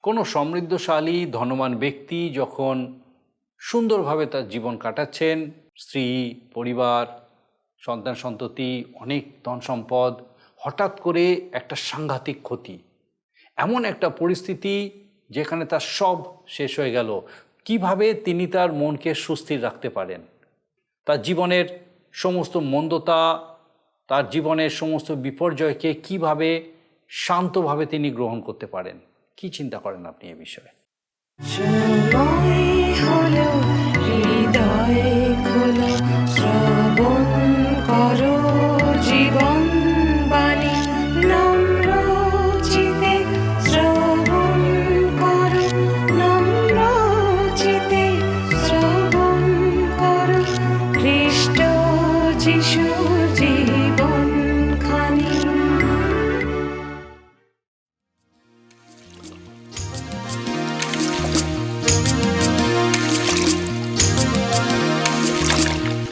কোনো সমৃদ্ধশালী ধনবান ব্যক্তি যখন সুন্দরভাবে তার জীবন কাটাচ্ছেন, স্ত্রী, পরিবার, সন্তান সন্ততি, অনেক ধন সম্পদ, হঠাৎ করে একটা সাংঘাতিক ক্ষতি, এমন একটা পরিস্থিতি যেখানে তার সব শেষ হয়ে গেল। কিভাবে তিনি তার মনকে সুস্থির রাখতে পারেন? তার জীবনের সমস্ত মন্দতা, তার জীবনের সমস্ত বিপর্যয়কে কিভাবে শান্তভাবে তিনি গ্রহণ করতে পারেন? কি চিন্তা করেন আপনি এ বিষয়ে? জীবন বাণী নম্র চিতে শ্রবণ করো, নম্র চিতে শ্রবণ করো খ্রিস্ট যিশুর জীবন খানি।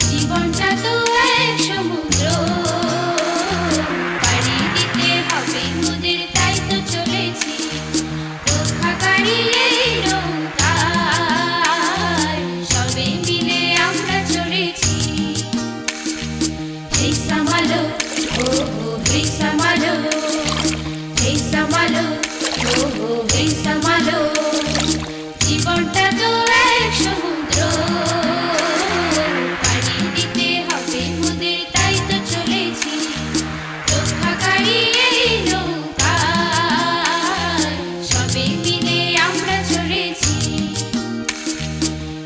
জীবনটা তো এক সমুদ্র, পাড়ি দিতে হবে মোদের, তাই তো চলেছি রক্ষাকারী এই নৌকায়, সবে মিলে আমরা চলেছি। হে সামালো, ও হে সামালো, হে সামালো, ও হে সামালো। জীবনটা তো এক সমুদ্র, পাড়ি দিতে হবে মোদের, তাই তো চলেছি রক্ষাকারী এই নৌকায়, সবে মিলে আমরা চলেছি।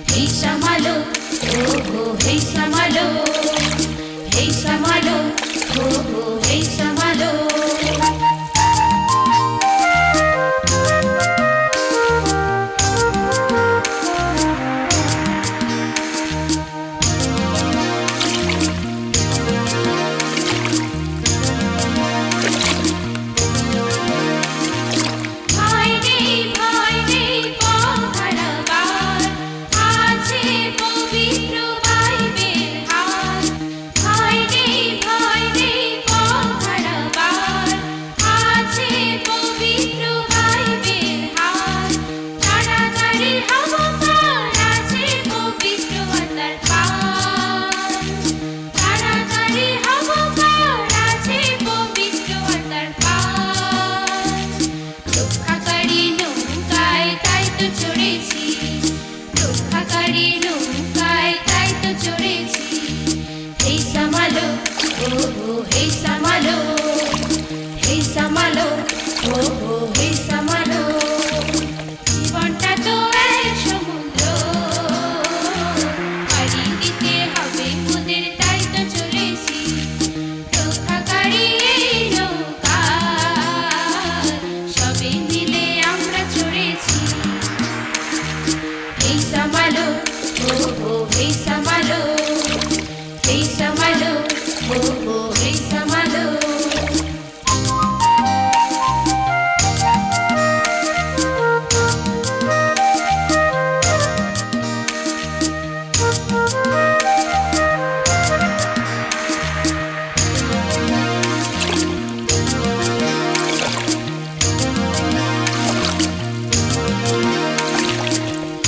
হে সামালো, ও হে সামালো, হে সামালো, ও হে সামালো। ভয় নেই, ভয় নেই, পথহারাবার, আছে পবিত্র বাইবেল হাত। ভয় নেই, ভয় নেই, পথহারাবার, আছে পবিত্র বাইবেল হাত। তাড়াতাড়ি হব পার, আছে পবিত্র আত্মার পার। তাড়াতাড়ি হব পার, আছে পবিত্র আত্মার পার। রক্ষাকারী নৌকায়, তাই তো চড়েছি, রক্ষাকারী নৌকায়, তাই তো চড়েছি। হে সামালো, ও হে সামালো, হে সামালো, ও হে সামালো। জীবনটা তো এক সমুদ্র, পাড়ি দিতে হবে মোদের, তাই তো চলেছি রক্ষাকারী এই নৌকায়, সবে মিলে আমরা চড়েছি। হে সামালো, ও হে সামালো, হে সামালো, ও হে সামালো।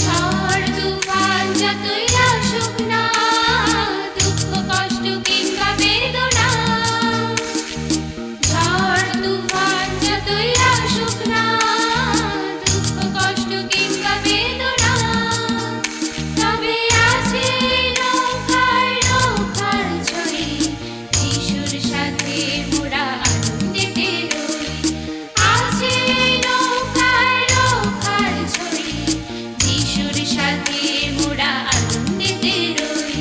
ঝড় তুফান যতই আসুক না, দুঃখ কষ্ট কিংবা বেদনা। ঝড় তুফান যতই আসুক না, দুঃখ কষ্ট কিংবা বেদনা। তবে আছে নৌকায় নৌকার ছড়ি, যিশুর সাথে মোরা আনন্দেতে রই। আছে নৌকায় নৌকার ছড়ি, যিশুর সাথে মোরা আনন্দেতে রই।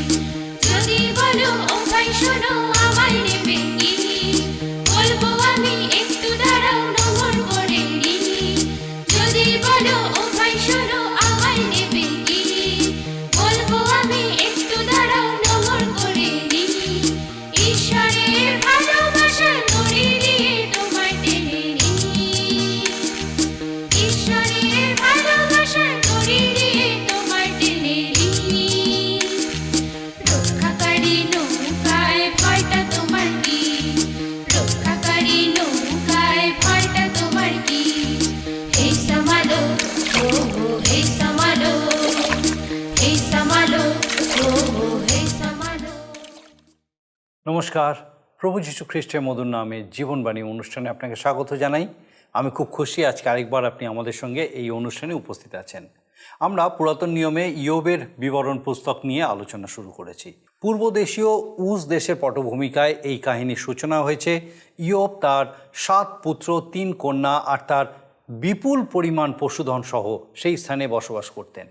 যদি বলো ও ভাই শোনো, আমায় নেবে কি? বলবো আমি একটু দাঁড়াও, নম্বর করে নি। যদি বলো ও ভাই শোনো, আমায় নেবে কি? বলবো আমি একটু দাঁড়াও, নম্বর করে নি। ঈশ্বরের ভালোবাসা দড়ি দিয়ে তোমায় টেনে নি। ঈশ্বরের ভালোবাসা দড়ি দিয়ে তোমায় টেনে নি। রক্ষাকারী নৌকায়, ভয়টা তোমার কি? রক্ষাকারী নৌকায়, ভয়টা তোমার কি? হে সামালো, নমস্কার, প্রভু যীশু খ্রিস্টের মধুর নামে জীবনবাণী অনুষ্ঠানে আপনাকে স্বাগত জানাই। আমি খুব খুশি আজকে আরেকবার আপনি আমাদের সঙ্গে এই অনুষ্ঠানে উপস্থিত আছেন। আমরা পুরাতন নিয়মে ইয়োবের বিবরণ পুস্তক নিয়ে আলোচনা শুরু করেছি। পূর্বদেশীয় উজ দেশের পটভূমিকায় এই কাহিনীর সূচনা হয়েছে। ইয়োব তার 7 পুত্র, 3 কন্যা আর তার বিপুল পরিমাণ পশুধন সহ সেই স্থানে বসবাস করতেন।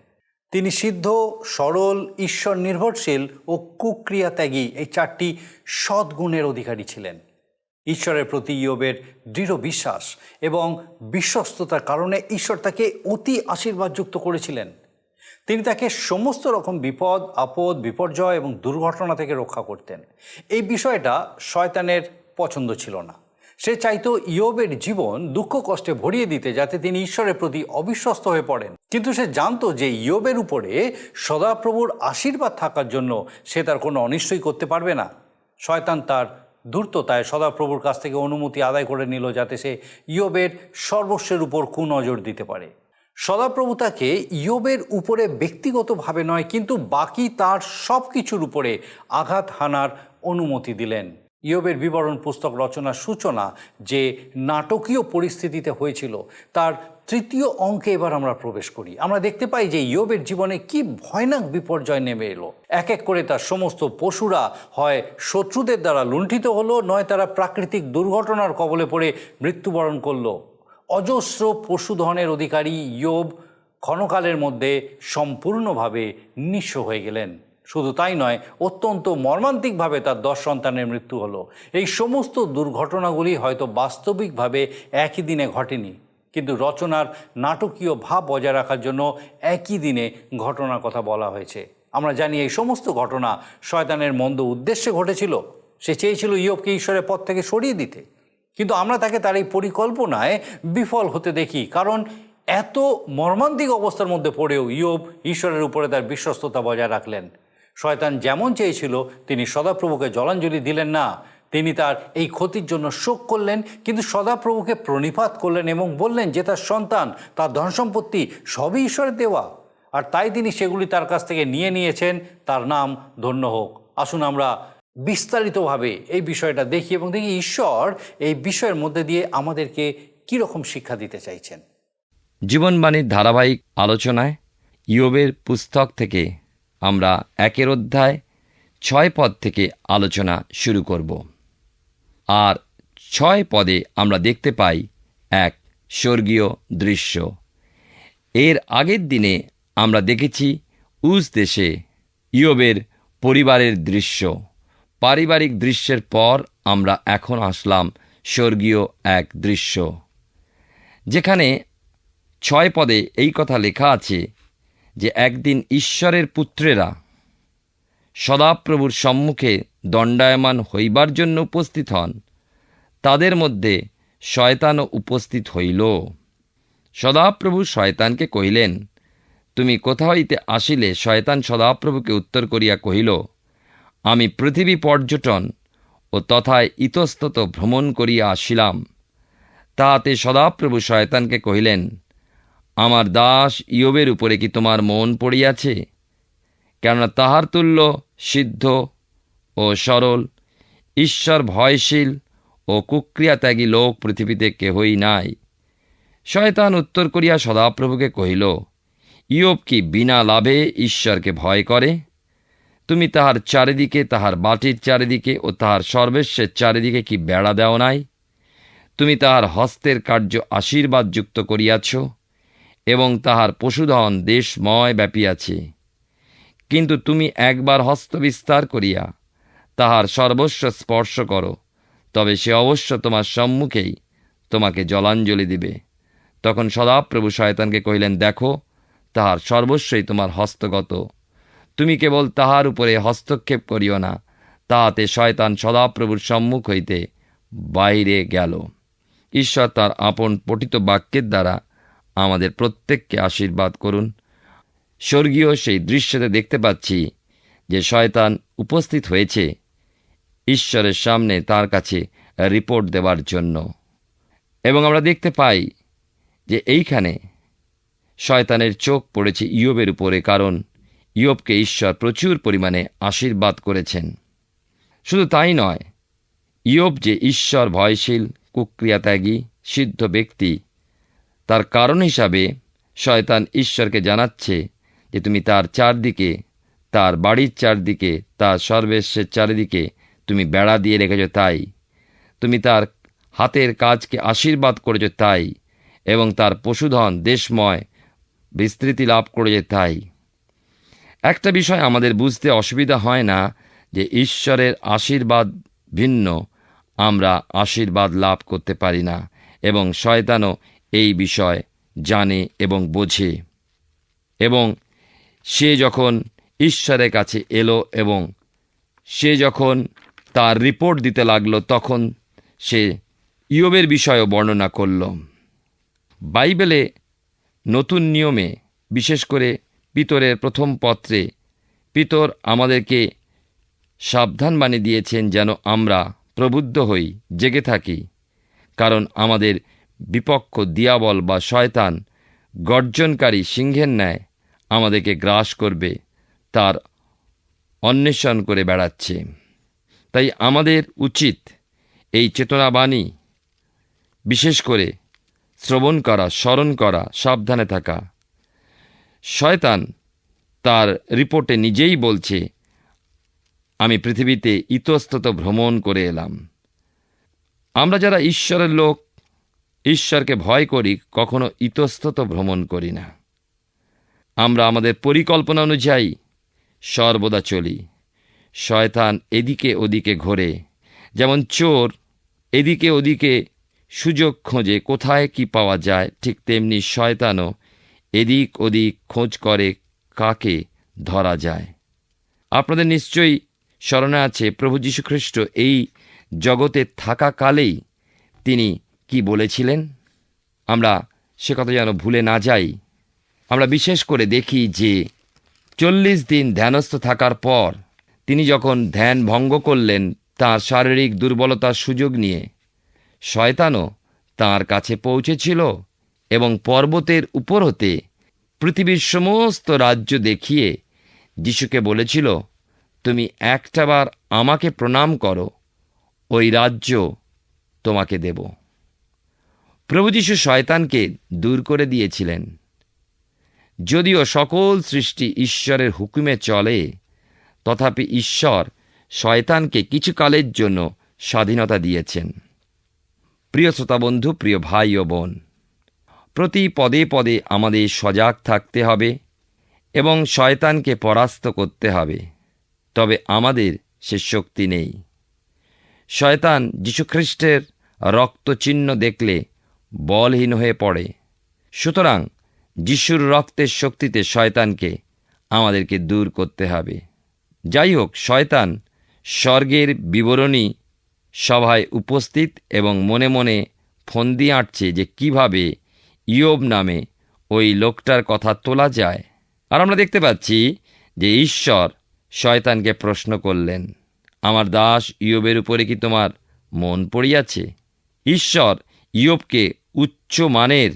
তিনি সিদ্ধ, সরল, ঈশ্বর নির্ভরশীল ও কুক্রিয়াত্যাগী এই 4টি সদ্গুণের অধিকারী ছিলেন। ঈশ্বরের প্রতি ইয়োবের দৃঢ় বিশ্বাস এবং বিশ্বস্ততার কারণে ঈশ্বর তাকে অতি আশীর্বাদযুক্ত করেছিলেন। তিনি তাকে সমস্ত রকম বিপদ, আপদ, বিপর্যয় এবং দুর্ঘটনা থেকে রক্ষা করতেন। এই বিষয়টা শয়তানের পছন্দ ছিল না। সে চাইতো ইয়োবের জীবন দুঃখ কষ্টে ভরিয়ে দিতে, যাতে তিনি ঈশ্বরের প্রতি অবিশ্বস্ত হয়ে পড়েন। কিন্তু সে জানতো যে ইয়োবের উপরে সদাপ্রভুর আশীর্বাদ থাকার জন্য সে তার কোনো অনিষ্টই করতে পারবে না। শয়তান তার ধূর্ততায় সদাপ্রভুর কাছ থেকে অনুমতি আদায় করে নিল, যাতে সে ইয়োবের সর্বস্বের উপর কুনজর দিতে পারে। সদাপ্রভু তাকে ইয়োবের উপরে ব্যক্তিগতভাবে নয়, কিন্তু বাকি তার সব কিছুর উপরে আঘাত হানার অনুমতি দিলেন। ইয়োবের বিবরণ পুস্তক রচনার সূচনা যে নাটকীয় পরিস্থিতিতে হয়েছিল, তার 3য় অঙ্কে এবার আমরা প্রবেশ করি। আমরা দেখতে পাই যে ইয়োবের জীবনে কি ভয়ানক বিপর্যয় নেমে এলো। এক এক করে তার সমস্ত পশুরা হয় শত্রুদের দ্বারা লুণ্ঠিত হলো, নয় তারা প্রাকৃতিক দুর্ঘটনার কবলে পড়ে মৃত্যুবরণ করলো। অজস্র পশুধনের অধিকারী ইয়োব ক্ষণকালের মধ্যে সম্পূর্ণভাবে নিঃস্ব হয়ে গেলেন। শুধু তাই নয়, অত্যন্ত মর্মান্তিকভাবে তার 10 সন্তানের মৃত্যু হলো। এই সমস্ত দুর্ঘটনাগুলি হয়তো বাস্তবিকভাবে একই দিনে ঘটেনি, কিন্তু রচনার নাটকীয় ভাব বজায় রাখার জন্য একই দিনে ঘটনার কথা বলা হয়েছে। আমরা জানি এই সমস্ত ঘটনা শয়তানের মন্দ উদ্দেশ্যে ঘটেছিল। সে চেয়েছিল ইয়োবকে ঈশ্বরের পথ থেকে সরিয়ে দিতে, কিন্তু আমরা তাকে তার এই পরিকল্পনায় বিফল হতে দেখি। কারণ এত মর্মান্তিক অবস্থার মধ্যে পড়েও ইয়োব ঈশ্বরের উপরে তার বিশ্বস্ততা বজায় রাখলেন। শয়তান যেমন চেয়েছিল, তিনি সদাপ্রভুকে জলাঞ্জলি দিলেন না। তিনি তার এই ক্ষতির জন্য শোক করলেন, কিন্তু সদাপ্রভুকে প্রণিপাত করলেন এবং বললেন যে তার সন্তান, তার ধনসম্পত্তি সবই ঈশ্বরের দেওয়া, আর তাই তিনি সেগুলি তার কাছ থেকে নিয়ে নিয়েছেন। তার নাম ধন্য হোক। আসুন আমরা বিস্তারিতভাবে এই বিষয়টা দেখি এবং দেখি ঈশ্বর এই বিষয়ের মধ্যে দিয়ে আমাদেরকে কীরকম শিক্ষা দিতে চাইছেন। জীবনবাণীর ধারাবাহিক আলোচনায় ইয়োবের পুস্তক থেকে আমরা 1 অধ্যায় 6 পদ থেকে আলোচনা শুরু করব। আর 6 পদে আমরা দেখতে পাই এক স্বর্গীয় দৃশ্য। এর আগের দিনে আমরা দেখেছি উজ দেশে ইয়োবের পরিবারের দৃশ্য। পারিবারিক দৃশ্যের পর আমরা এখন আসলাম স্বর্গীয় এক দৃশ্য, যেখানে 6 পদে এই কথা লেখা আছে যে একদিন ঈশ্বরের পুত্রেরা সদাপ্রভুর সম্মুখে দণ্ডায়মান হইবার জন্য উপস্থিত হন। তাদের মধ্যে শয়তানও উপস্থিত হইল। সদাপ্রভু শয়তানকে কহিলেন, তুমি কোথা হইতে আসিলে? শয়তান সদাপ্রভুকে উত্তর করিয়া কহিল, আমি পৃথিবী পর্যটন ও তথায় ইতস্তত ভ্রমণ করিয়া আসিলাম। তাহাতে সদাপ্রভু শয়তানকে কহিলেন, আমার দাস ইয়োবের উপরে কি তোমার মন পড়িয়াছে? কেননা তাহার তুল্য সিদ্ধ ও সরল, ঈশ্বর ভয়শীল ও কুক্রিয়াত্যাগী লোক পৃথিবীতে কেহই নাই। শয়তান উত্তর করিয়া সদাপ্রভুকে কহিল, ইয়োব কি বিনা লাভে ঈশ্বরকে ভয় করে? তুমি তাহার চারিদিকে, তাহার বাটির চারিদিকে ও তাহার সর্বস্বের চারিদিকে কি বেড়া দেও নাই? তুমি তাহার হস্তের কার্য আশীর্বাদযুক্ত করিয়াছ এবং তাহার পশুধন দেশময় ব্যাপিয়াছে। কিন্তু তুমি একবার হস্ত বিস্তার করিয়া তাহার সর্বস্ব স্পর্শ করো, তবে সে অবশ্য তোমার সম্মুখেই তোমাকে জলাঞ্জলি দিবে। তখন সদাপ্রভু শয়তানকে কহিলেন, দেখো, তাহার সর্বস্বই তোমার হস্তগত, তুমি কেবল তাহার উপরে হস্তক্ষেপ করিও না। তাহাতে শয়তান সদাপ্রভুর সম্মুখ হইতে বাইরে গেল। ঈশ্বর তার আপন পঠিত বাক্যের দ্বারা আমাদের প্রত্যেককে আশীর্বাদ করুন। স্বর্গীয় সেই দৃশ্যতে দেখতে পাচ্ছি যে শয়তান উপস্থিত হয়েছে ঈশ্বরের সামনে তার কাছে রিপোর্ট দেওয়ার জন্য। এবং আমরা দেখতে পাই যে এইখানে শয়তানের চোখ পড়েছে ইয়োবের উপরে, কারণ ইয়োবকে ঈশ্বর প্রচুর পরিমাণে আশীর্বাদ করেছেন। শুধু তাই নয়, ইয়োব যে ঈশ্বর ভয়শীল, কুক্রিয়াত্যাগী, সিদ্ধ ব্যক্তি, তার কারণ হিসাবে শয়তান ঈশ্বরকে জানাচ্ছে যে তুমি তার চারদিকে, তার বাড়ির চারদিকে, তার সর্বস্বের চারিদিকে তুমি বেড়া দিয়ে রেখেছ তাই, তুমি তার হাতের কাজকে আশীর্বাদ করেছ তাই, এবং তার পশুধন দেশময় বিস্তৃতি লাভ করেছে তাই। একটা বিষয় আমাদের বুঝতে অসুবিধা হয় না যে ঈশ্বরের আশীর্বাদ ভিন্ন আমরা আশীর্বাদ লাভ করতে পারি না, এবং শয়তানও এই বিষয় জানে এবং বোঝে। এবং সে যখন ঈশ্বরের কাছে এলো এবং সে যখন তার রিপোর্ট দিতে লাগলো, তখন সে ইয়োবের বিষয়ও বর্ণনা করল। বাইবেলে নতুন নিয়মে, বিশেষ করে পিতরের প্রথম পত্রে, পিতর আমাদেরকে সাবধানবাণী দিয়েছেন যেন আমরা প্রবুদ্ধ হই, জেগে থাকি, কারণ আমাদের বিপক্ষ দিয়াবল বা শয়তান গর্জনকারী সিংহের ন্যায় আমাদেরকে গ্রাস করবে, তার অন্বেষণ করে বেড়াচ্ছে। তাই আমাদের উচিত এই চেতনাবাণী বিশেষ করে শ্রবণ করা, স্মরণ করা, সাবধানে থাকা। শয়তান তার রিপোর্টে নিজেই বলছে, আমি পৃথিবীতে ইতস্তত ভ্রমণ করে এলাম। আমরা যারা ঈশ্বরের লোক, ঈশ্বরকে ভয় করি, কখনো ইতস্তত ভ্রমণ করি না। আমরা আমাদের পরিকল্পনা অনুযায়ী সর্বদা চলি। শয়তান এদিকে ওদিকে ঘোরে, যেমন চোর এদিকে ওদিকে সুযোগ খোঁজে কোথায় কি পাওয়া যায়, ঠিক তেমনি শয়তানও এদিক ওদিক খোঁজ করে কাকে ধরা যায়। আপনাদের নিশ্চয়ই স্মরণে আছে প্রভু যীশু খ্রিস্ট এই জগতে থাকাকালেই তিনি কি বলেছিলেন। আমরা সে কথা যেন ভুলে না যাই। আমরা বিশেষ করে দেখি যে 40 দিন ধ্যানস্থ থাকার পর তিনি যখন ধ্যান ভঙ্গ করলেন তাঁর শারীরিক দুর্বলতার সুযোগ নিয়ে, শয়তানও তাঁর কাছে পৌঁছেছিল এবং পর্বতের উপর হতে পৃথিবীর সমস্ত রাজ্য দেখিয়ে যিশুকে বলেছিল, তুমি একটাবার আমাকে প্রণাম করো, ওই রাজ্য তোমাকে দেব। প্রভু যীশু শয়তানকে দূর করে দিয়েছিলেন। যদিও সকল সৃষ্টি ঈশ্বরের হুকুমে চলে, তথাপি ঈশ্বর শয়তানকে কিছুকালের জন্য স্বাধীনতা দিয়েছেন। প্রিয় শ্রোতা বন্ধু, প্রিয় ভাই ও বোন, প্রতি পদে পদে আমাদের সজাগ থাকতে হবে এবং শয়তানকে পরাস্ত করতে হবে। তবে আমাদের সে শক্তি নেই। শয়তান যীশুখ্রিস্টের রক্তচিহ্ন দেখলে বলহীন হয়ে পড়ে। সুতরাং যিশুর রক্তের শক্তিতে শয়তানকে আমাদেরকে দূর করতে হবে। যাই হোক, শয়তান স্বর্গের বিবরণী সভায় উপস্থিত এবং মনে মনে ফন্দি আঁটছে যে কিভাবে ইয়োব নামে ওই লোকটার কথা তোলা যায়। আর আমরা দেখতে পাচ্ছি যে ঈশ্বর শয়তানকে প্রশ্ন করলেন, আমার দাস ইয়োবের উপরে কি তোমার মন পড়িয়াছে? ঈশ্বর ইয়োবকে উচ্চ মানের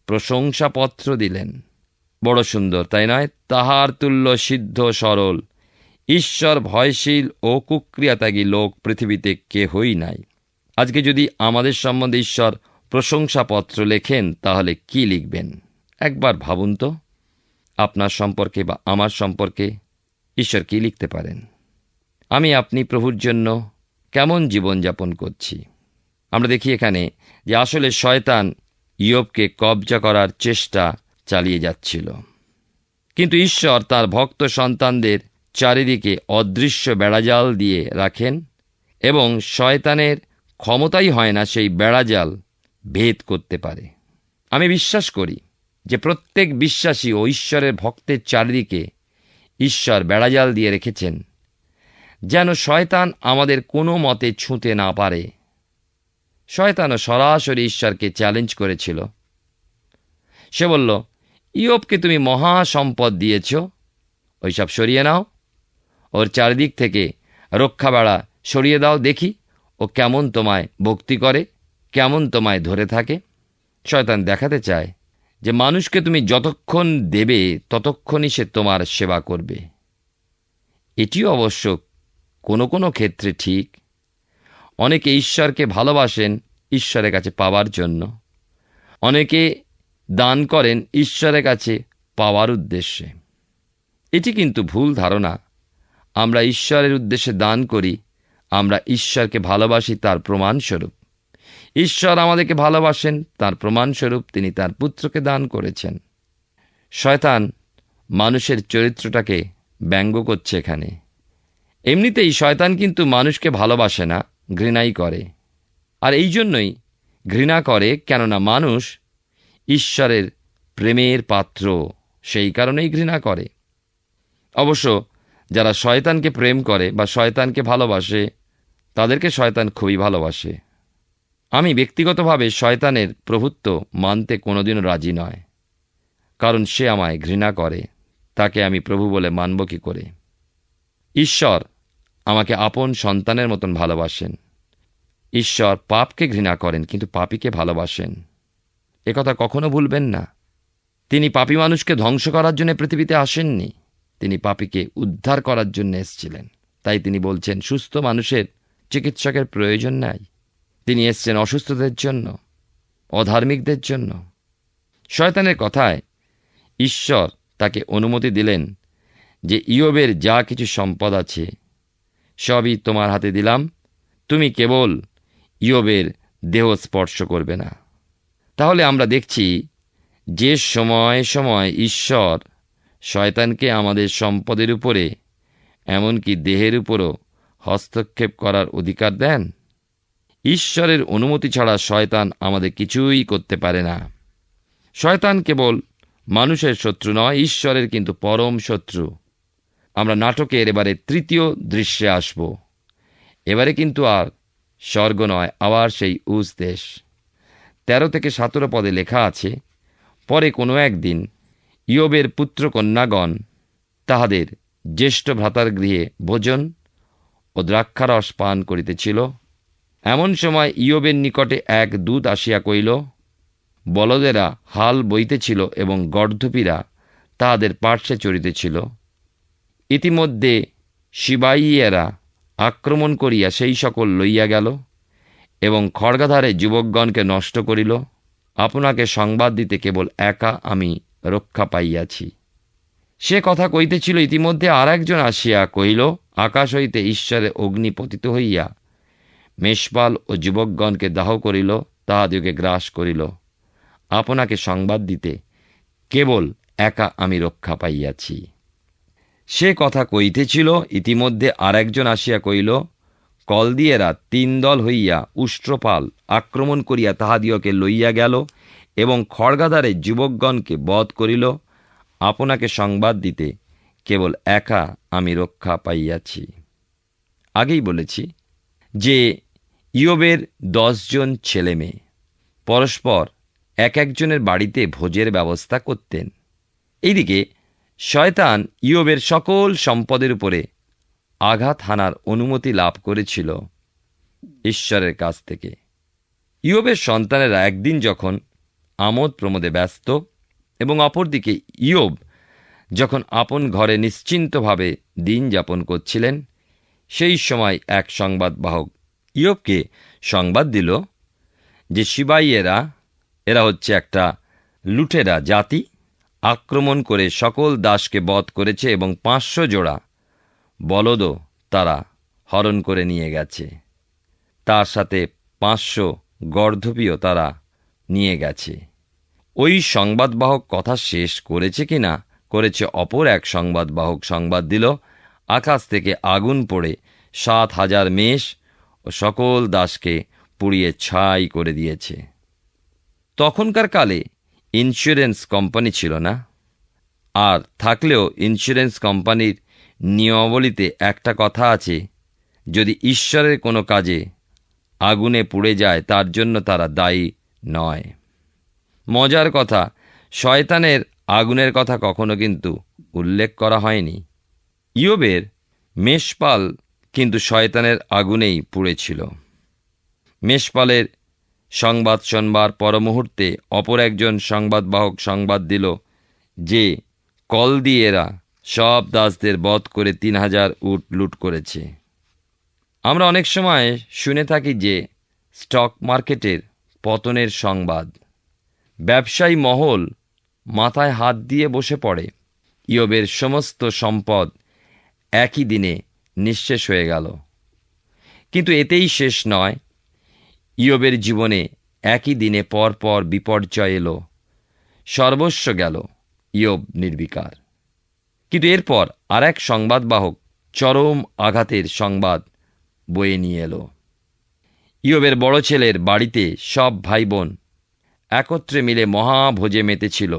প্রশংসাপত্র দিলেন। বড় সুন্দর, তাই নয়? তাহার তুল্য সিদ্ধ সরল, ঈশ্বর ভয়শীল ও কুক্রিয়াত্যাগী লোক পৃথিবীতে কেহই নাই। আজকে যদি আমাদের সম্বন্ধে ঈশ্বর প্রশংসাপত্র লেখেন, তাহলে কি লিখবেন? একবার ভাবুন তো, আপনার সম্পর্কে বা আমার সম্পর্কে ঈশ্বর কি লিখতে পারেন? আমি আপনি প্রভুর জন্য কেমন জীবনযাপন করছি? আমরা দেখি এখানে যে আসলে শয়তান ইয়োবকে কবজা করার চেষ্টা চালিয়ে যাচ্ছিল, কিন্তু ঈশ্বর তার ভক্ত সন্তানদের চারিদিকে অদৃশ্য বেড়াজাল দিয়ে রাখেন এবং শয়তানের ক্ষমতাই হয় না সেই বেড়াজাল ভেদ করতে পারে। আমি বিশ্বাস করি যে প্রত্যেক বিশ্বাসী ও ঈশ্বরের ভক্তের চারিদিকে ঈশ্বর বেড়াজাল দিয়ে রেখেছেন, যেন শয়তান আমাদের কোনো মতে ছুঁতে না পারে। শয়তানও সরাসরি ঈশ্বরকে চ্যালেঞ্জ করেছিল। সে বলল, ইয়োবকে তুমি মহা সম্পদ দিয়েছ, ওইসব সরিয়ে নাও, ওর চারিদিক থেকে রক্ষা বেড়া সরিয়ে দাও, দেখি ও কেমন তোমায় ভক্তি করে, কেমন তোমায় ধরে থাকে। শয়তান দেখাতে চায় যে মানুষকে তুমি যতক্ষণ দেবে ততক্ষণই সে তোমার সেবা করবে। এটিও অবশ্য কোনো কোনো ক্ষেত্রে ঠিক। অনেকে ঈশ্বরকে ভালোবাসেন ঈশ্বরের কাছে পাওয়ার জন্য, অনেকে দান করেন ঈশ্বরের কাছে পাওয়ার উদ্দেশ্যে। এটি কিন্তু ভুল ধারণা। আমরা ঈশ্বরের উদ্দেশ্যে দান করি, আমরা ঈশ্বরকে ভালোবাসি তার প্রমাণস্বরূপ। ঈশ্বর আমাদেরকে ভালোবাসেন, তার প্রমাণস্বরূপ তিনি তার পুত্রকে দান করেছেন। শয়তান মানুষের চরিত্রটাকে ব্যঙ্গ করছে এখানে। এমনিতেই শয়তান কিন্তু মানুষকে ভালোবাসে না, ঘৃণাই করে। আর এই জন্যই ঘৃণা করে, কেননা মানুষ ঈশ্বরের প্রেমের পাত্র, সেই কারণেই ঘৃণা করে। অবশ্য যারা শয়তানকে প্রেম করে বা শয়তানকে ভালোবাসে, তাদেরকে শয়তান খুবই ভালোবাসে। আমি ব্যক্তিগতভাবে শয়তানের প্রভুত্ব মানতে কোনোদিনও রাজি নয়, কারণ সে আমায় ঘৃণা করে। তাকে আমি প্রভু বলে মানব কি করে? ঈশ্বর আমাকে আপন সন্তানের মতন ভালোবাসেন। ঈশ্বর পাপকে ঘৃণা করেন, কিন্তু পাপীকে ভালোবাসেন। একথা কখনো ভুলবেন না। তিনি পাপী মানুষকে ধ্বংস করার জন্য পৃথিবীতে আসেননি, তিনি পাপীকে উদ্ধার করার জন্য এসেছিলেন। তাই তিনি বলছেন, সুস্থ মানুষের চিকিৎসকের প্রয়োজন নাই, তিনি এসছেন অসুস্থদের জন্য, অধার্মিকদের জন্য। শয়তানের কথায় ঈশ্বর তাকে অনুমতি দিলেন যে ইয়োবের যা কিছু সম্পদ আছে সবই তোমার হাতে দিলাম, তুমি কেবল ইয়োবের দেহ স্পর্শ করবে না। তাহলে আমরা দেখছি যে সময় সময় ঈশ্বর শয়তানকে আমাদের সম্পদের উপরে, এমনকি দেহের উপরও হস্তক্ষেপ করার অধিকার দেন। ঈশ্বরের অনুমতি ছাড়া শয়তান আমাদের কিছুই করতে পারে না। শয়তান কেবল মানুষের শত্রু নয়, ঈশ্বরের কিন্তু পরম শত্রু। আমরা নাটকের এবারে তৃতীয় দৃশ্যে আসব। এবারে কিন্তু আর স্বর্গ নয়, আবার সেই উস দেশ। 13 থেকে 17 পদে লেখা আছে, পরে কোনো একদিন ইয়োবের পুত্রকন্যাগণ তাহাদের জ্যেষ্ঠ ভ্রাতার গৃহে ভোজন ও দ্রাক্ষারস পান করিতেছিল। এমন সময় ইয়োবের নিকটে এক দূত আসিয়া কইল, বলদেরা হাল বইতেছিল এবং গর্ধপীরা তাহাদের পার্শ্বে চড়িতেছিল। ইতিমধ্যে সিবাইয়েরা আক্রমণ করিয়া সেই সকল লইয়া গেল এবং খড়গাধারে যুবকগণকে নষ্ট করিল। আপনাকে সংবাদ দিতে কেবল একা আমি রক্ষা পাইয়াছি। সে কথা কইতেছিল, ইতিমধ্যে আর একজন আসিয়া কহিল, আকাশ হইতে ঈশ্বরের অগ্নি পতিত হইয়া মেষপাল ও যুবকগণকে দাহ করিল, তাহাদিগকে গ্রাস করিল। আপনাকে সংবাদ দিতে কেবল একা আমি রক্ষা পাইয়াছি। সে কথা কইতেছিল, ইতিমধ্যে আর একজন আসিয়া কহিল, কলদিয়েরা 3 দল হইয়া উষ্ট্রপাল আক্রমণ করিয়া তাহাদিগকে লইয়া গেল এবং খড়গাধারে যুবকগণকে বধ করিল। আপনাকে সংবাদ দিতে কেবল একা আমি রক্ষা পাইয়াছি। আগেই বলেছি যে ইয়োবের 10 জন ছেলে মেয়ে পরস্পর এক একজনের বাড়িতে ভোজের ব্যবস্থা করতেন। এইদিকে শয়তান ইয়োবের সকল সম্পদের উপরে আঘাত হানার অনুমতি লাভ করেছিল ঈশ্বরের কাছ থেকে। ইয়োবের সন্তানেরা একদিন যখন আমোদ প্রমোদে ব্যস্ত এবং অপরদিকে ইয়োব যখন আপন ঘরে নিশ্চিন্তভাবে দিন যাপন করছিলেন, সেই সময় এক সংবাদবাহক ইয়োবকে সংবাদ দিল যে সিবাইয়েরা, এরা হচ্ছে একটা লুটেরা জাতি, আক্রমণ করে সকল দাসকে বধ করেছে এবং 500 জোড়া বলদও তারা হরণ করে নিয়ে গেছে। তার সাথে 500 গর্ধপীও তারা নিয়ে গেছে। ওই সংবাদবাহক কথা শেষ করেছে কিনা, করেছে অপর এক সংবাদবাহক সংবাদ দিল, আকাশ থেকে আগুন পড়ে 7,000 মেষ ও সকল দাসকে পুড়িয়ে ছাই করে দিয়েছে। তখনকার কালে ইন্স্যুরেন্স কোম্পানি ছিল না, আর থাকলেও ইন্স্যুরেন্স কোম্পানির নিয়মাবলীতে একটা কথা আছে, যদি ঈশ্বরের কোনো কাজে আগুনে পুড়ে যায় তার জন্য তারা দায়ী নয়। মজার কথা, শয়তানের আগুনের কথা কখনো কিন্তু উল্লেখ করা হয়নি। ইয়োবের মেষপাল কিন্তু শয়তানের আগুনেই পুড়েছিল। মেষপালের সংবাদ শোনবার পর মুহূর্তে অপর একজন সংবাদবাহক সংবাদ দিল যে কলদিয়েরা সব দাসদের বধ করে 3,000 উট লুট করেছে। আমরা অনেক সময় শুনে থাকি যে স্টক মার্কেটের পতনের সংবাদ। ব্যবসায়ী মহল মাথায় হাত দিয়ে বসে পড়ে। ইয়োবের সমস্ত সম্পদ একই দিনে নিঃশেষ হয়ে গেল। কিন্তু এতেই শেষ নয়। ইয়োবের জীবনে একই দিনে পর পর বিপর্যয় এলো, সর্বস্ব গেল, ইয়োব নির্বিকার। কিন্তু এরপর আর এক সংবাদবাহক চরম আঘাতের সংবাদ বয়ে নিয়ে এলো। ইয়োবের বড় ছেলের বাড়িতে সব ভাই বোন একত্রে মিলে মহাভোজে মেতেছিল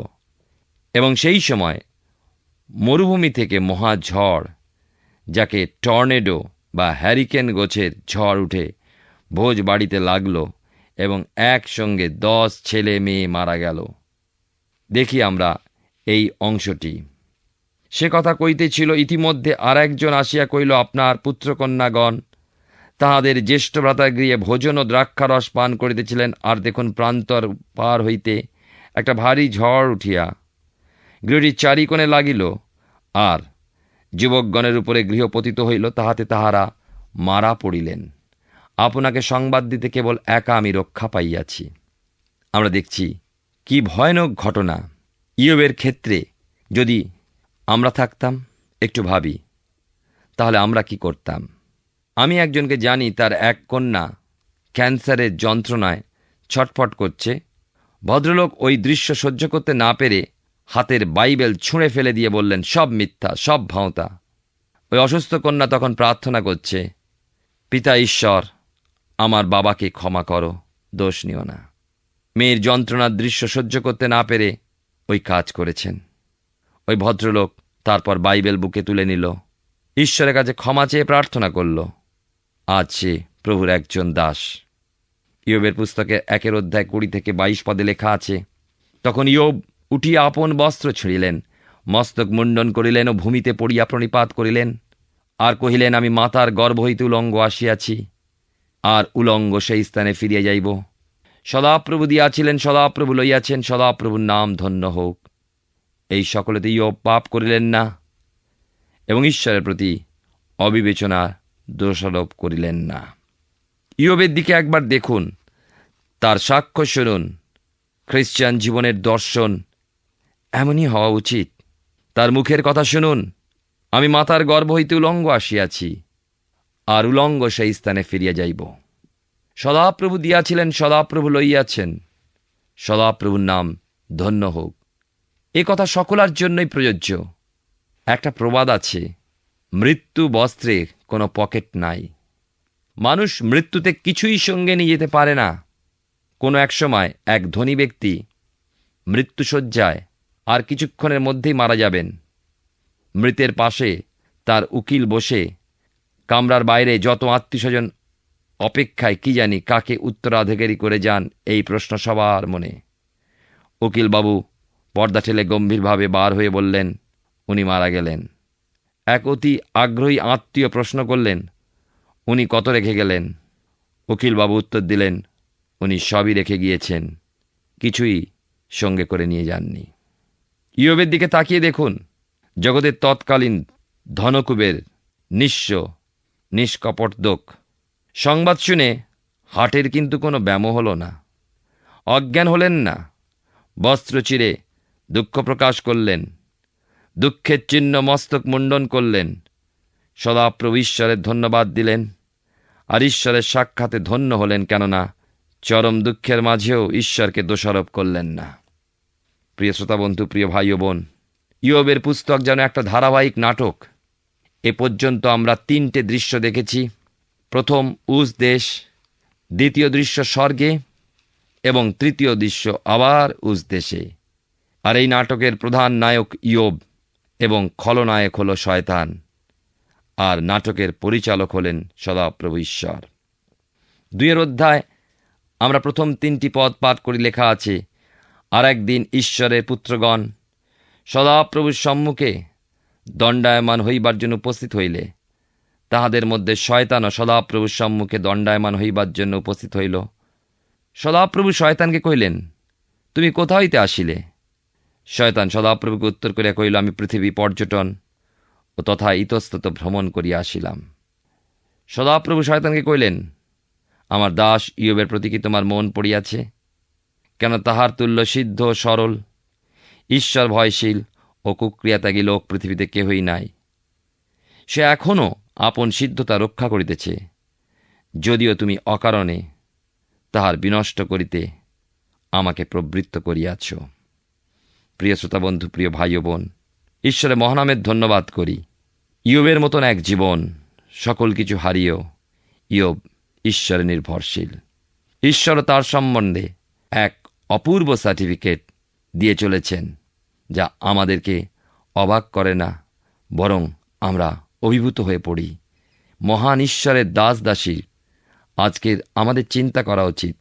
এবং সেই সময় মরুভূমি থেকে মহাঝড়, যাকে টর্নেডো বা হ্যারিকেন গোছের ঝড় উঠে ভোজ বাড়িতে লাগল এবং একসঙ্গে 10 ছেলে মেয়ে মারা গেল। দেখি আমরা এই অংশটি। সে কথা কইতেছিল, ইতিমধ্যে আর একজন আসিয়া কইল, আপনার পুত্রকন্যাগণ তাহাদের জ্যেষ্ঠ ভ্রাতার গৃহে ভোজন ও দ্রাক্ষারস পান করিতেছিলেন, আর দেখুন প্রান্তর পার হইতে একটা ভারী ঝড় উঠিয়া গৃহটির চারিকোণে লাগিল, আর যুবকগণের উপরে গৃহ পতিত হইল, তাহাতে তাহারা মারা পড়িলেন। আপনাকে সংবাদ দিতে কেবল একা আমি রক্ষা পাইয়াছি। আমরা দেখছি কি ভয়ানক ঘটনা। ইয়োবের ক্ষেত্রে যদি আমরা থাকতাম, একটু ভাবি, তাহলে আমরা কি করতাম? আমি একজনকে জানি, তার এক কন্যা ক্যান্সারের যন্ত্রণায় ছটফট করছে। ভদ্রলোক ওই দৃশ্য সহ্য করতে না পেরে হাতের বাইবেল ছুঁড়ে ফেলে দিয়ে বললেন, সব মিথ্যা, সব ভাঁওতা। ওই অসুস্থ কন্যা তখন প্রার্থনা করছে, পিতা ঈশ্বর, আমার বাবাকে ক্ষমা করো, দোষ নিও না। মেয়ের যন্ত্রণার দৃশ্য সহ্য করতে না পেরে ওই কাজ করেছেন। ওই ভদ্রলোক তারপর বাইবেল বুকে তুলে নিল, ঈশ্বরের কাছে ক্ষমা চেয়ে প্রার্থনা করল। আজ সে প্রভুর একজন দাস। ইয়োবের পুস্তকে 1 অধ্যায় 20 থেকে 22 পদে লেখা আছে, তখন ইয়োব উঠিয়া আপন বস্ত্র ছিঁড়িলেন, মস্তক মুণ্ডন করিলেন ও ভূমিতে পড়িয়া প্রণিপাত করিলেন, আর কহিলেন, আমি মাতার গর্ভ হইতে উলঙ্গ আসিয়াছি, আর উলঙ্গ সেই স্থানে ফিরিয়া যাইব। সদাপ্রভু দিয়াছিলেন, সদাপ্রভু লইয়াছেন, সদাপ্রভুর নাম ধন্য হোক। এই সকলেতে ইয়োব পাপ করিলেন না এবং ঈশ্বরের প্রতি অবিবেচনা দোষারোপ করিলেন না। ইয়োবের দিকে একবার দেখুন, তার সাক্ষ্য শুনুন। খ্রিস্টান জীবনের দর্শন এমনই হওয়া উচিত। তার মুখের কথা শুনুন, আমি মাতার গর্ভ হইতে উলঙ্গ আসিয়াছি, আর উলঙ্গ সেই স্থানে ফিরিয়া যাইব। সদাপ্রভু দিয়াছিলেন, সদাপ্রভু লইয়াছেন, সদাপ্রভুর নাম ধন্য হোক। এ কথা সকলের জন্যই প্রযোজ্য। একটা প্রবাদ আছে, মৃত্যু বস্ত্রে কোনো পকেট নাই। মানুষ মৃত্যুতে কিছুই সঙ্গে নিয়ে যেতে পারে না। কোনো এক সময় এক ধনী ব্যক্তি মৃত্যুশয্যায় আর কিছুক্ষণের মধ্যেই মারা যাবেন। মৃতের পাশে তার উকিল বসে কামরার বাইরে যত আত্মীয়স্বজন অপেক্ষায়, কি জানি কাকে উত্তরাধিকারী করে যান, এই প্রশ্ন সবার মনে। উকিলবাবু পর্দা ঠেলে গম্ভীরভাবে বার হয়ে বললেন, উনি মারা গেলেন। এক অতি আগ্রহী আত্মীয় প্রশ্ন করলেন, উনি কত রেখে গেলেন? উকিলবাবু উত্তর দিলেন, উনি সবই রেখে গিয়েছেন, কিছুই সঙ্গে করে নিয়ে যাননি। ইয়োবের দিকে তাকিয়ে দেখুন, জগতের তৎকালীন ধনকুবের নিঃস্ব নিষ্কপটদক। সংবাদ শুনে হাটের কিন্তু কোনো ব্যামো হল না, অজ্ঞান হলেন না। বস্ত্র চিরে দুঃখ প্রকাশ করলেন, দুঃখের চিহ্ন মস্তক মুণ্ডন করলেন, সদাপ্রভু ঈশ্বরের ধন্যবাদ দিলেন, আর ঈশ্বরের সাক্ষাতে ধন্য হলেন, কেননা চরম দুঃখের মাঝেও ঈশ্বরকে দোষারোপ করলেন না। প্রিয় শ্রোতা বন্ধু, প্রিয় ভাই ও বোন, ইয়োবের পুস্তক যেন একটা ধারাবাহিক নাটক। এ পর্যন্ত আমরা 3টে দৃশ্য দেখেছি। প্রথম উজ দেশ, দ্বিতীয় দৃশ্য স্বর্গে, এবং তৃতীয় দৃশ্য আবার উজ দেশে। আর এই নাটকের প্রধান নায়ক ইয়োব এবং খলনায়ক হল শয়তান, আর নাটকের পরিচালক হলেন সদাপ্রভু ঈশ্বর। 2 অধ্যায় আমরা প্রথম 3টি পদ পাঠ করি। লেখা আছে, আর একদিন ঈশ্বরের পুত্রগণ সদাপ্রভুর সম্মুখে দণ্ডায়মান হইবার জন্য উপস্থিত হইলে, তাহাদের মধ্যে শয়তানও সদাপ্রভুর সম্মুখে দণ্ডায়মান হইবার জন্য উপস্থিত হইল। সদাপ্রভু শয়তানকে কহিলেন, তুমি কোথা হইতে আসিলে? শয়তান সদাপ্রভুকে উত্তর করিয়া কহিল, আমি পৃথিবী পর্যটন ও তথা ইতস্তত ভ্রমণ করিয়া আসিলাম। সদাপ্রভু শয়তানকে কইলেন, আমার দাস ইয়োবের প্রতি কি তোমার মন পড়িয়াছে? কেন তাহার তুল্য সিদ্ধ সরল, ঈশ্বর ভয়শীল ও কুক্রিয়াত্যাগী লোক পৃথিবীতে কেহই নাই। সে এখনও আপন সিদ্ধতা রক্ষা করিতেছে, যদিও তুমি অকারণে তাহার বিনষ্ট করিতে আমাকে প্রবৃত্ত করিয়াছ। প্রিয় শ্রোতাবন্ধু, প্রিয় ভাই ও বোন, ঈশ্বরের মহানামের ধন্যবাদ করি। ইয়োবের মতন এক জীবন, সকল কিছু হারিয়েও ইয়োব ঈশ্বরে নির্ভরশীল। ঈশ্বর তার সম্বন্ধে এক অপূর্ব সার্টিফিকেট দিয়ে চলেছেন, যা আমাদেরকে অবাক করে না, বরং আমরা অভিভূত হয়ে পড়ি। মহান ঈশ্বরের দাস দাসী আজকের আমাদের চিন্তা করা উচিত,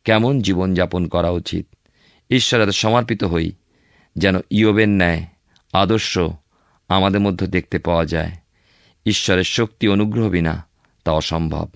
কেমন জীবনযাপন করা উচিত। ঈশ্বরের সমর্পিত হই, যেন ইয়োবের ন্যায় আদর্শ আমাদের মধ্যে দেখতে পাওয়া যায়। ঈশ্বরের শক্তি অনুগ্রহ বিনা তা অসম্ভব।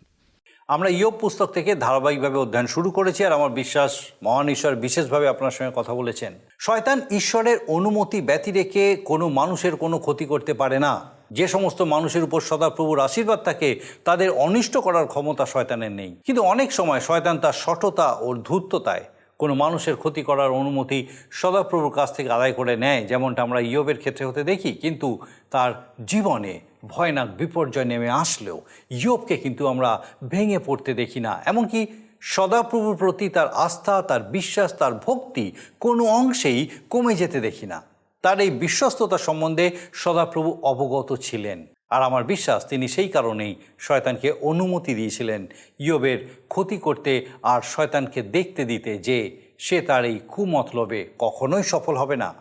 আমরা ইয়োব পুস্তক থেকে ধারাবাহিকভাবে অধ্যয়ন শুরু করেছি, আর আমার বিশ্বাস মহান ঈশ্বর বিশেষভাবে আপনার সঙ্গে কথা বলেছেন। শয়তান ঈশ্বরের অনুমতি ব্যতি রেখে কোনো মানুষের কোনো ক্ষতি করতে পারে না। যে সমস্ত মানুষের উপর সদাপ্রভুর আশীর্বাদ থাকে, তাদের অনিষ্ট করার ক্ষমতা শয়তানের নেই। কিন্তু অনেক সময় শয়তান তার শঠতা ও ধূর্ততায় কোনো মানুষের ক্ষতি করার অনুমতি সদাপ্রভুর কাছ থেকে আদায় করে নেয়, যেমনটা আমরা ইয়োবের ক্ষেত্রে হতে দেখি। কিন্তু তার জীবনে ভয়ানক বিপর্যয় নেমে আসলেও ইয়োবকে কিন্তু আমরা ভেঙে পড়তে দেখি না। এমনকি সদাপ্রভুর প্রতি তার আস্থা, তার বিশ্বাস, তার ভক্তি কোনো অংশেই কমে যেতে দেখি না। তার এই বিশ্বস্ততা সম্বন্ধে সদাপ্রভু অবগত ছিলেন, আর আমার বিশ্বাস তিনি সেই কারণেই শয়তানকে অনুমতি দিয়েছিলেন ইয়োবের ক্ষতি করতে, আর শয়তানকে দেখতে দিতে যে সে তার এই কুমতলবে কখনোই সফল হবে না।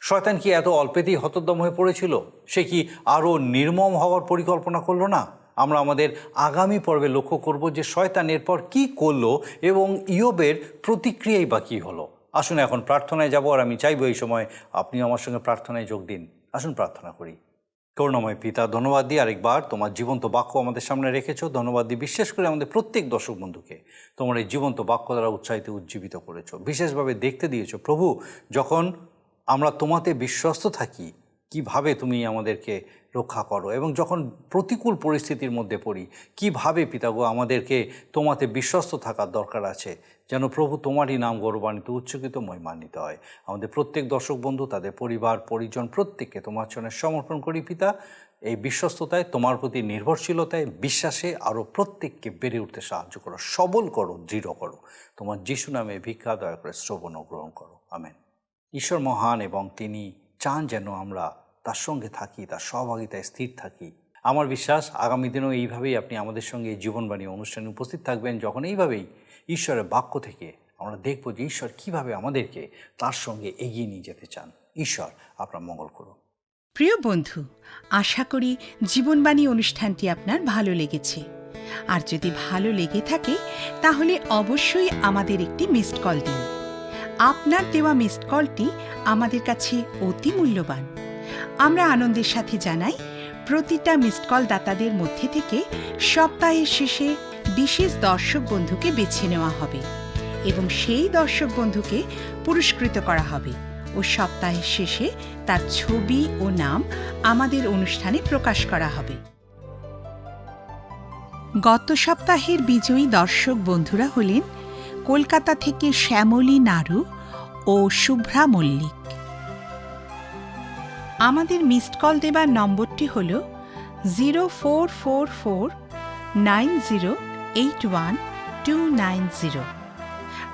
শয়তান কি এত অল্পেতেই হতোদ্যম হয়ে পড়েছিল? সে কি আরও নির্মম হওয়ার পরিকল্পনা করলো না? আমরা আমাদের আগামী পর্বে লক্ষ্য করব যে শয়তান এরপর কি করলো এবং ইয়োবের প্রতিক্রিয়াই বা কী হলো। আসুন এখন প্রার্থনায় যাব, আর আমি চাইব এই সময় আপনি আমার সঙ্গে প্রার্থনায় যোগ দিন। আসুন প্রার্থনা করি। করুণাময় পিতা, ধন্যবাদ দিই আরেকবার তোমার জীবন্ত বাক্য আমাদের সামনে রেখেছো। ধন্যবাদ দিই বিশেষ করে আমাদের প্রত্যেক দর্শক বন্ধুকে তোমার এই জীবন্ত বাক্য দ্বারা উৎসাহিত উজ্জীবিত করেছো, বিশেষভাবে দেখতে দিয়েছো প্রভু, যখন আমরা তোমাতে বিশ্বস্ত থাকি কিভাবে তুমি আমাদেরকে রক্ষা করো, এবং যখন প্রতিকূল পরিস্থিতির মধ্যে পড়ি কিভাবে পিতাগো আমাদেরকে তোমাতে বিশ্বস্ত থাকার দরকার আছে, যেন প্রভু তোমারই নাম গৌরবান্বিত, উচ্চকিত, মহিমান্বিত হয়। আমাদের প্রত্যেক দর্শক বন্ধু, তাদের পরিবার পরিজন প্রত্যেককে তোমার চরণে সমর্পণ করি পিতা। এই বিশ্বস্ততায়, তোমার প্রতি নির্ভরশীলতায়, বিশ্বাসে আরও প্রত্যেককে বেড়ে উঠতে সাহায্য করো, সবল করো, দৃঢ় করো। তোমার যিশু নামে ভিক্ষা দয়া করে শ্রবণ ও গ্রহণ করো, আমেন। ঈশ্বর মহান এবং তিনি চান যেন আমরা তার সঙ্গে থাকি, তার সহভাগিতায় স্থির থাকি। আমার বিশ্বাস আগামী দিনেও এইভাবেই আপনি আমাদের সঙ্গে এই জীবনবাণী অনুষ্ঠানে উপস্থিত থাকবেন, যখন এইভাবেই ঈশ্বরের বাক্য থেকে আমরা দেখব যে ঈশ্বর কিভাবে আমাদেরকে তার সঙ্গে এগিয়ে নিয়ে যেতে চান। ঈশ্বর আপনার মঙ্গল করুন। প্রিয় বন্ধু, আশা করি জীবনবাণী অনুষ্ঠানটি আপনার ভালো লেগেছে। আর যদি ভালো লেগে থাকে তাহলে অবশ্যই আমাদের একটি মিসড কল দিন। আপনার দেওয়া মিসড কলটি আমাদের কাছে অতি মূল্যবান। আমরা আনন্দের সাথে জানাই, প্রতিটা মিসড কল দাতাদের মধ্যে থেকে সপ্তাহের শেষে বিশেষ দর্শক বন্ধুকে বেছে নেওয়া হবে এবং সেই দর্শক বন্ধুকে পুরস্কৃত করা হবে ও সপ্তাহের শেষে তার ছবি ও নাম আমাদের অনুষ্ঠানে প্রকাশ করা হবে। গত সপ্তাহের বিজয়ী দর্শক বন্ধুরা হলেন কলকাতা থেকে শ্যামলী নাড়ু ও শুভ্রা মল্লিক। আমাদের মিসড কল দেবার নম্বরটি হল 04449081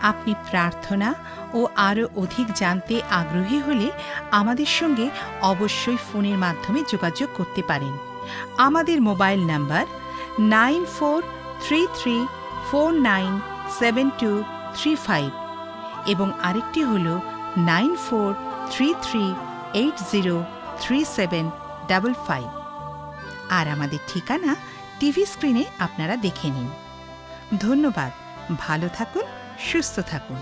আপনি প্রার্থনা ও আরও অধিক জানতে আগ্রহী হলে আমাদের সঙ্গে অবশ্যই ফোনের মাধ্যমে যোগাযোগ করতে পারেন। আমাদের মোবাইল নাম্বার 9433497235 এবং আরেকটি হল 9433803755। আর আমাদের ঠিকানা টিভি স্ক্রিনে আপনারা দেখে নিন। ধন্যবাদ। ভালো থাকুন, সুস্থ থাকুন।